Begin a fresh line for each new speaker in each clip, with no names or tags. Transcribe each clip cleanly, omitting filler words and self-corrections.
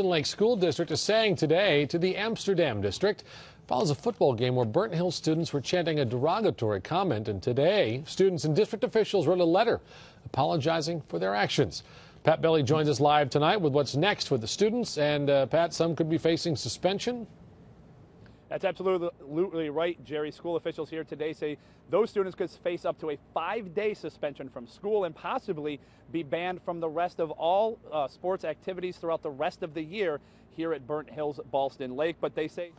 Lake School District is saying today to the Amsterdam District follows a football game where Burnt Hills students were chanting a derogatory comment, and today students and district officials wrote a letter apologizing for their actions. Pat Belly joins us live tonight with what's next with the students, and Pat, some could be facing suspension.
That's absolutely right, Jerry. School officials here today say those students could face up to a 5-day suspension from school and possibly be banned from the rest of all sports activities throughout the rest of the year here at Burnt Hills-Ballston Lake. But they say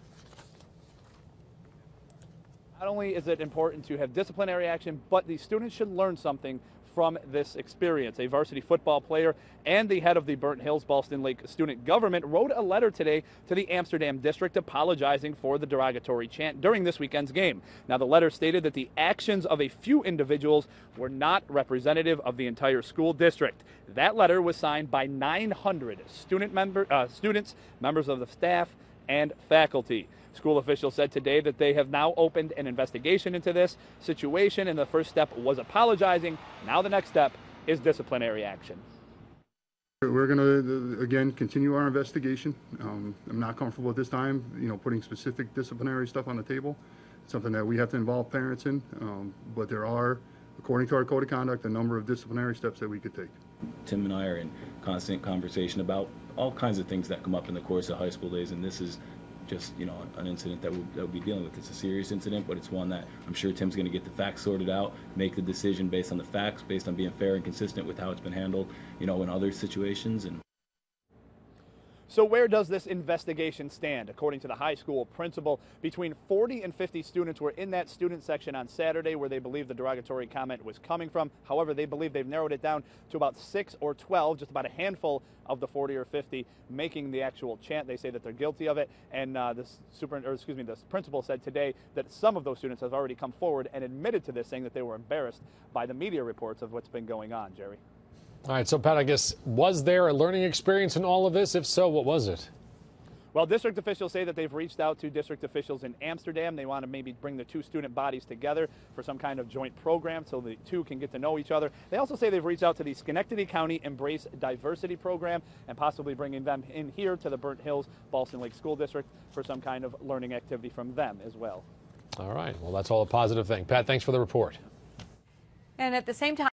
not only is it important to have disciplinary action, but the students should learn something from this experience. A varsity football player and the head of the Burnt Hills-Ballston Lake student government wrote a letter today to the Amsterdam District apologizing for the derogatory chant during this weekend's game. Now, the letter stated that the actions of a few individuals were not representative of the entire school district. That letter was signed by 900 students, members of the staff, and faculty. School officials said today that they have now opened an investigation into this situation, and the first step was apologizing. Now the next step is disciplinary action.
We're going to, again, continue our investigation. I'm not comfortable at this time, putting specific disciplinary stuff on the table. It's something that we have to involve parents in, but there are, according to our code of conduct, a number of disciplinary steps that we could take.
Tim and I are in constant conversation about all kinds of things that come up in the course of high school days, and this is just, an incident that we'll be dealing with. It's a serious incident, but it's one that I'm sure Tim's going to get the facts sorted out, make the decision based on the facts, based on being fair and consistent with how it's been handled, in other situations. And
so where does this investigation stand? According to the high school principal, between 40 and 50 students were in that student section on Saturday where they believe the derogatory comment was coming from. However, they believe they've narrowed it down to about 6 or 12, just about a handful of the 40 or 50 making the actual chant. They say that they're guilty of it, and the principal said today that some of those students have already come forward and admitted to this, saying that they were embarrassed by the media reports of what's been going on, Jerry.
All right, so Pat, I guess, was there a learning experience in all of this? If so, what was it?
Well, district officials say that they've reached out to district officials in Amsterdam. They want to maybe bring the two student bodies together for some kind of joint program so the two can get to know each other. They also say they've reached out to the Schenectady County Embrace Diversity Program and possibly bringing them in here to the Burnt Hills-Ballston Lake School District for some kind of learning activity from them as well.
All right, well, that's all a positive thing. Pat, thanks for the report.
And at the same time,